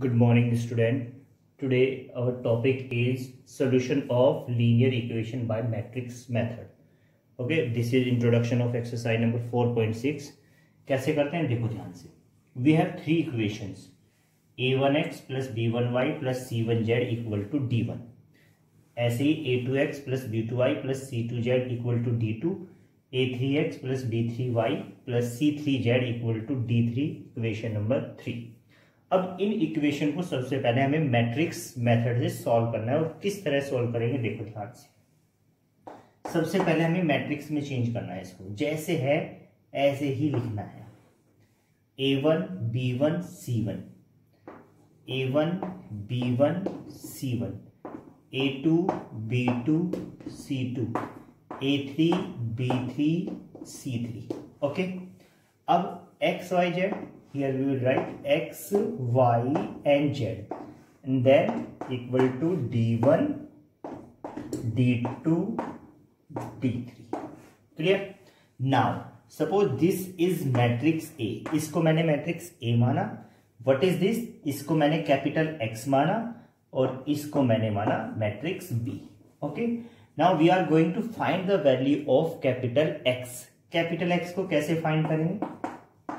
Good morning, student. Today our topic is solution of linear equation by matrix method. Okay, this is introduction of exercise number 4.6. कैसे करते हैं देखो ध्यान से. We have three equations: a1x plus b1y plus c1z equal to d1. ऐसे ही a2x plus b2y plus c2z equal to d2, a3x plus b3y plus c3z equal to d3. Equation number 3. अब in equation को सबसे पहले हमें matrix method से solve करना है. और किस तरह सॉल्व करेंगे देखो ध्यान से. सबसे पहले हमें मैट्रिक्स में चेंज करना है. इसको जैसे है ऐसे ही लिखना है. a1 b1 c1, a1 b1 c1, a2 b2 c2, a3 b3 c3. Okay, अब x y z, here we will write x y and z, and then equal to d1 d2 d3. clear? Now suppose this is matrix A. इसको मैंने matrix A माना. What is this? इसको मैंने capital X माना और इसको मैंने माना matrix B. Okay, now we are going to find the value of capital X. Capital X को कैसे फाइंड करेंगे?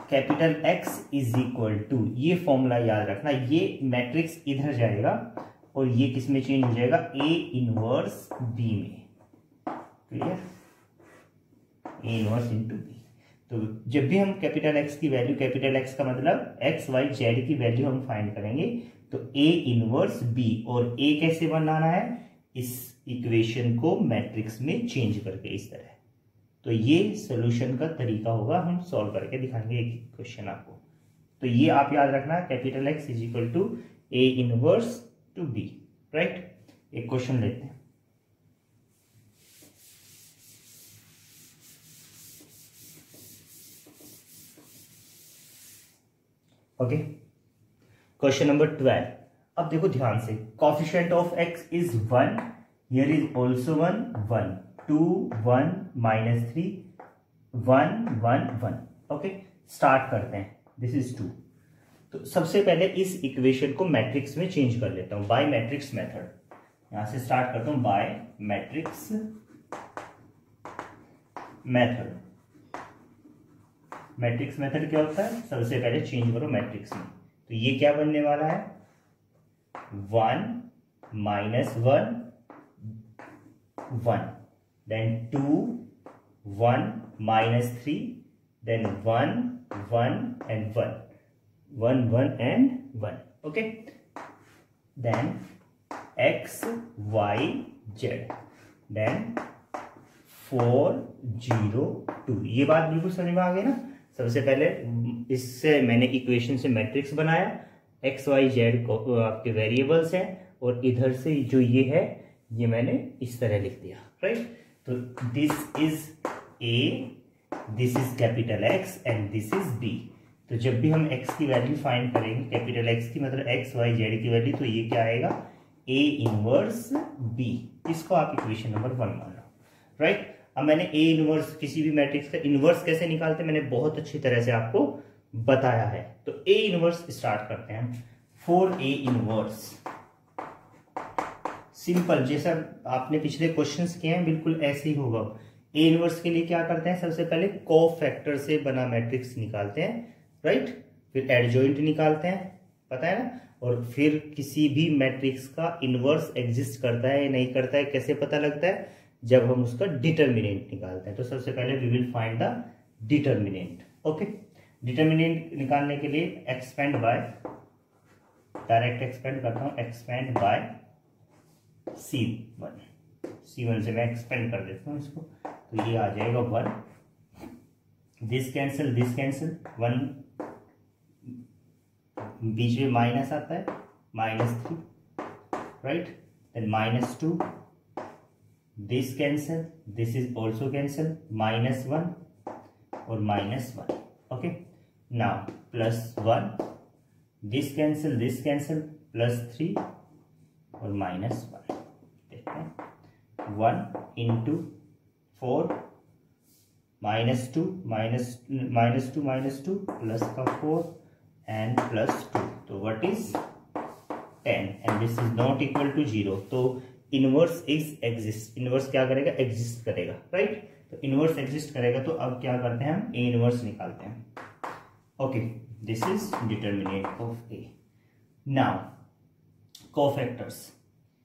Capital X is equal to, ये फॉर्मूला याद रखना, ये मैट्रिक्स इधर जाएगा और ये किस में चेंज हो जाएगा? A इनवर्स B में. Clear? A inverse into B. तो जब भी हम कैपिटल X की वैल्यू, कैपिटल X का मतलब X Y Z की वैल्यू हम फाइंड करेंगे, तो A इनवर्स B. और A कैसे बनाना है? इस इक्वेशन को मैट्रिक्स में चेंज करके इस तरह. तो ये सॉल्यूशन का तरीका होगा, हम सॉल्व करके दिखाएंगे एक क्वेश्चन आपको. तो ये आप याद रखना, capital X is equal to A inverse to B. Right, एक क्वेश्चन लेते हैं. Okay, question number 12. अब देखो ध्यान से, coefficient of x is 1, here is also 1, 1, 2, 1, -3, 1, 1, 1. Okay, start करते हैं. This is 2. तो सबसे पहले इस इक्वेशन को मैट्रिक्स में चेंज कर लेता हूं बाय मैट्रिक्स मेथड. यहां से स्टार्ट करता हूं by matrix method. Matrix method क्या होता है? सबसे पहले चेंज करो मैट्रिक्स में. तो ये क्या बनने वाला है? 1 -1 1, then 2 1 -3, then 1 1 and 1, 1 1 and 1. okay, then x y z, then 4 0 2. ये बात बिल्कुल समझ में आ गई ना. सबसे पहले इससे मैंने इक्वेशन से मैट्रिक्स बनाया, एक्स वाई जेड को आपके वेरिएबल्स हैं, और इधर से जो ये है ये मैंने इस तरह लिख दिया. राइट, तो this is A, this is capital X and this is B. तो जब भी हम एक्स की वैल्यू फाइंड करेंगे, कैपिटल एक्स की मतलब एक्स वाई जेड की वैल्यू, तो ये क्या आएगा? A inverse B. इसको आप इक्वेशन नंबर 1 मान लो. राइट, अब मैंने ए इनवर्स, किसी भी मैट्रिक्स का इनवर्स कैसे निकालते हैं मैंने बहुत अच्छी तरह से आपको बताया है. तो ए इनवर्स स्टार्ट करते हैं. 4A इनवर्स सिंपल, जैसा आपने पिछले क्वेश्चंस किए हैं बिल्कुल ऐसे ही होगा. ए इनवर्स के लिए क्या करते हैं? सबसे पहले कोफैक्टर से बना मैट्रिक्स निकालते हैं. राइट, फिर एडजॉइंट निकालते हैं, पता है ना. और फिर किसी भी मैट्रिक्स का इनवर्स एग्जिस्ट करता है या नहीं करता है कैसे पता लगता है? जब हम उसका डिटर्मिनेंट निकालते हैं. तो सबसे पहले we will find the determinant. Okay, determinant निकालने के लिए एक्सपेंड बाय, डायरेक्ट एक्सपेंड करता हूं, एक्सपेंड बाय C1 से मैं एक्सपेंड कर देता हूं इसको. तो ये आ जाएगा 1, दिस कैंसिल, 1 बीच में माइनस आता है, -3. Right, then -2, this cancel, this is also cancel, -1 और -1. ओके, नाउ +1, दिस कैंसिल, +3 और -1. देखते हैं, 1 into 4 -2 -2 -2 प्लस का 4 and +2. तो what is 10 and this is not equal to 0. तो इनवर्स इज एग्जिस्ट, इनवर्स क्या करेगा, एग्जिस्ट करेगा, राइट. तो इनवर्स एग्जिस्ट करेगा. तो अब क्या करते हैं, हम ए इनवर्स निकालते हैं. Okay, this is determinant of A. Now cofactors,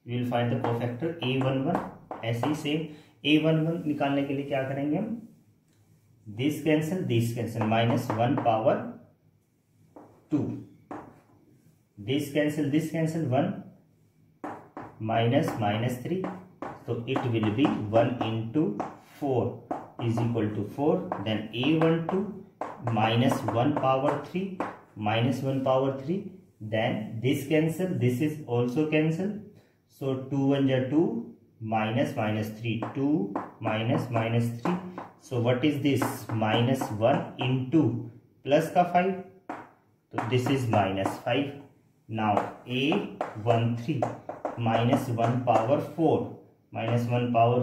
we will find the cofactor a11. ऐसे ही सेम a11 निकालने के लिए क्या करेंगे हम, this cancel minus 1 power 2, this cancel 1 minus 3. तो it will be 1 into 4 is equal to 4. Then a12 minus 1 power 3. Then this cancel, this is also cancel. So 2 1 are 2, minus 3, 2 minus 3. So what is this, minus 1 into plus का 5. So this is minus 5. Now a13 minus 1 power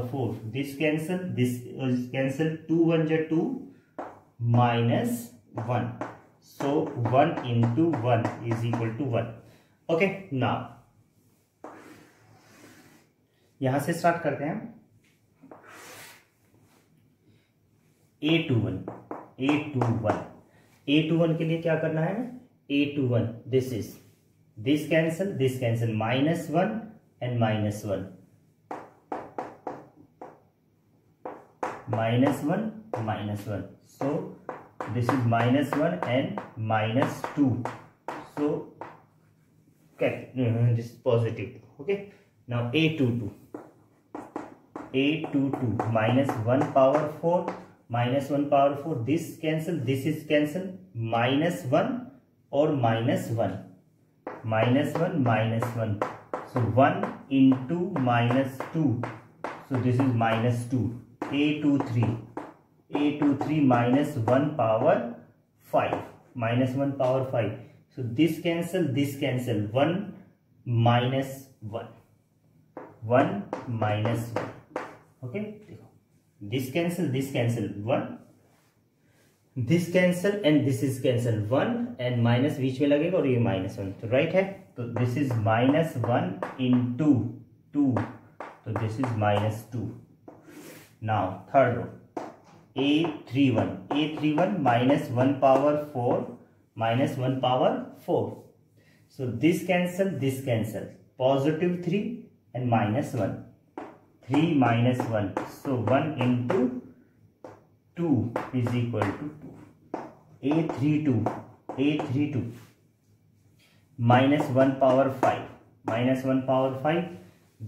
4, this cancel, this is cancel. 2 1 are 2, minus 1. So 1 into 1 is equal to 1. Okay, now यहां से start करते हैं. A21 के लिए क्या करना है, A21 this cancel minus 1 and minus 1. So this is minus 1 and minus 2. So okay, this is positive. Okay, now A22 minus 1 power 4, this cancel, this is cancel, minus 1 or minus 1. So 1 into minus 2. So this is minus 2. A23 minus 1 power 5. So this cancel, 1 minus 1. Okay, this cancel 1. This cancel and this is cancel, 1 and minus बीच में लगेगा और ये minus 1. तो right है. तो this is minus 1 into 2. तो this is minus 2. Now third row, A31 minus 1 power 4. So this cancel, positive 3 and minus 1. 3 minus 1. So 1 into 2 is equal to 2. A32 minus 1 power 5.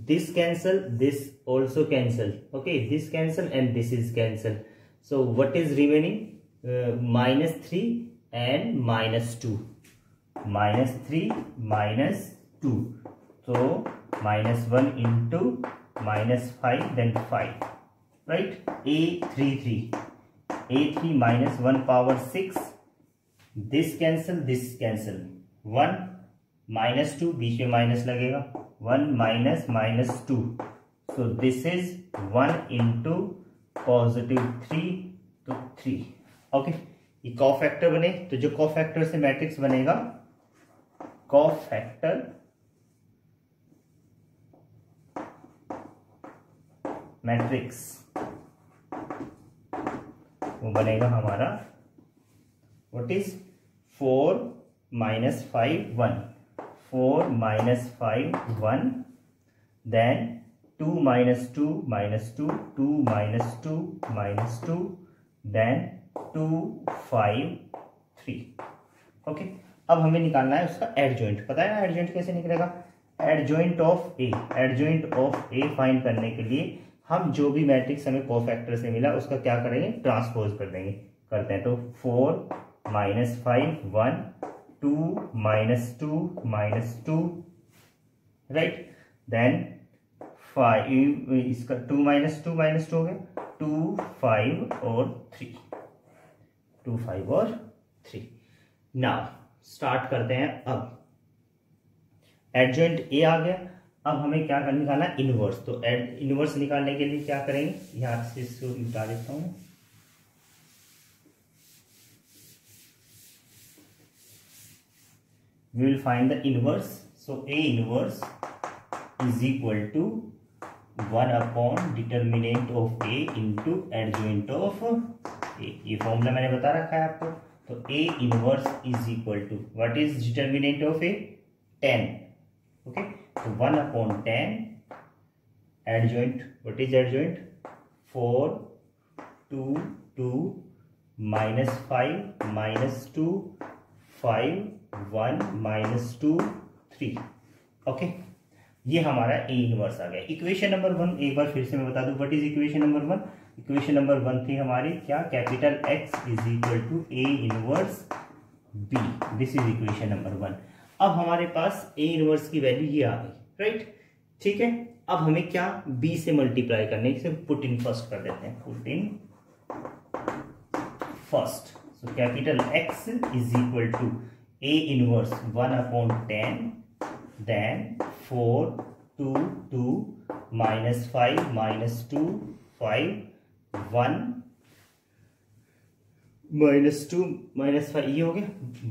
This cancel, this also cancel. Okay, this cancel and this is cancel. So what is remaining, minus 3 and minus 2. So minus 1 into minus 5, then 5, right. A3 minus 1 power 6. This cancel 1 minus 2, बीच में minus लगेगा, 1 minus 2. So this is 1 into positive 3 to 3. Okay, ये cofactor बने. तो जो cofactor से matrix बनेगा, cofactor matrix वो बनेगा हमारा, what is 4 minus 5 1, 4 minus 5 1, then 2 minus 2 minus 2, 2 minus 2 minus 2, then 2 5 3. Okay, अब हमें निकालना है उसका एडजॉइंट. पता है ना एडजॉइंट कैसे निकलेगा, एडजॉइंट ऑफ ए फाइंड करने के लिए हम जो भी मैट्रिक्स हमें कोफैक्टर से मिला उसका क्या करेंगे, ट्रांसपोज कर देंगे. करते हैं. तो 4 minus 5 1, 2 minus 2 minus 2, right. Then 5, इसका 2 minus 2 minus 2 हो गया, 2 5 और 3, 2 5 और 3. नाउ स्टार्ट करते हैं. अब एडजॉइंट ए आ गया. अब हमें क्या निकालना है, इनवर्स. तो इनवर्स निकालने के लिए क्या करेंगे, यहां से इसको मिटा देता हूं. We will find the inverse. So A inverse is equal to 1 upon determinant of A into adjoint of A। ये फॉर्मूला मैंने बता रखा है आपको। तो A inverse is equal to what is determinant of A 10। Okay, तो 1 upon 10 adjoint, what is adjoint 4 2 2 -5 -2 5 1 -2 3। Okay, ये हमारा A इनवर्स आ गया। इक्वेशन नंबर 1 एक बार फिर से मैं बता दूं, what is equation number 1। Equation number 1 थी हमारी क्या, capital X is equal to A inverse B। This is equation number 1। अब हमारे पास A इनवर्स की वैल्यू ये आ गई, राइट। ठीक है, अब हमें क्या B से मल्टीप्लाई करने, इसे पुट इन फर्स्ट कर देते हैं, put in first. So capital X is equal to A inverse 1 upon 10 then 4 2 2 -5 -2 5 1 -2 -5, ये हो गया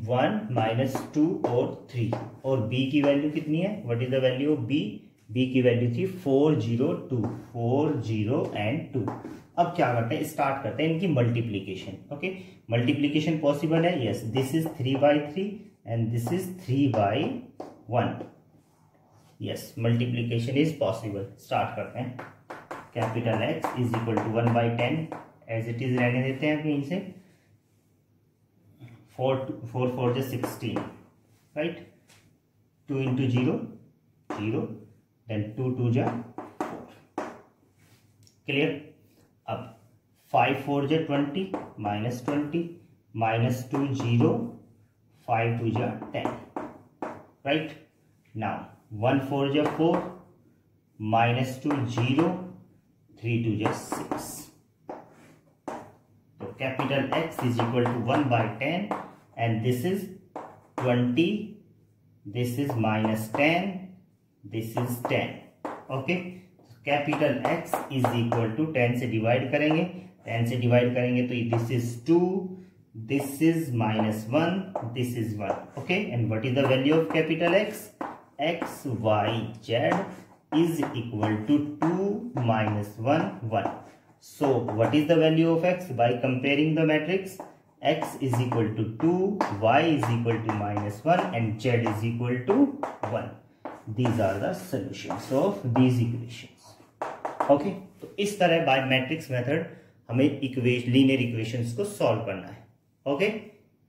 1 -2 और 3। और B की वैल्यू कितनी है, what is the value of B। B की वैल्यू थी 4 0 2 4 0 एंड 2। अब क्या करते हैं, स्टार्ट करते हैं इनकी मल्टीप्लीकेशन। ओके, मल्टीप्लीकेशन पॉसिबल है, yes. This is 3/3 and this is 3/1। Yes, multiplication is possible. Start करते हैं। Capital X is equal to 1/10 as it is रहने देते हैं कहीं से। 4 4 16, राइट। 2 into 0 0, then 2 2 4। क्लियर। अब 5 4 20 -20 -2 0 5 2 10, राइट। नाउ 1 4 4 -2 0 3 2 6। तो capital X is equal to 1/10 and this is 20, this is -10, this is 10। Okay, capital X is equal to 10 से divide करेंगे, 10 से डिवाइड करेंगे तो this is 2, this is -1, this is 1। Okay, and what is the value of capital X। X Y Z is equal to 2 - 1 1। So what is the value of X by comparing the matrix? X is equal to 2, Y is equal to -1 and Z is equal to 1। These are the solutions of these equations। Okay, तो इस तरह by matrix method हमें linear equations को solve करना है। Okay,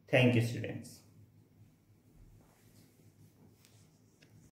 thank you students।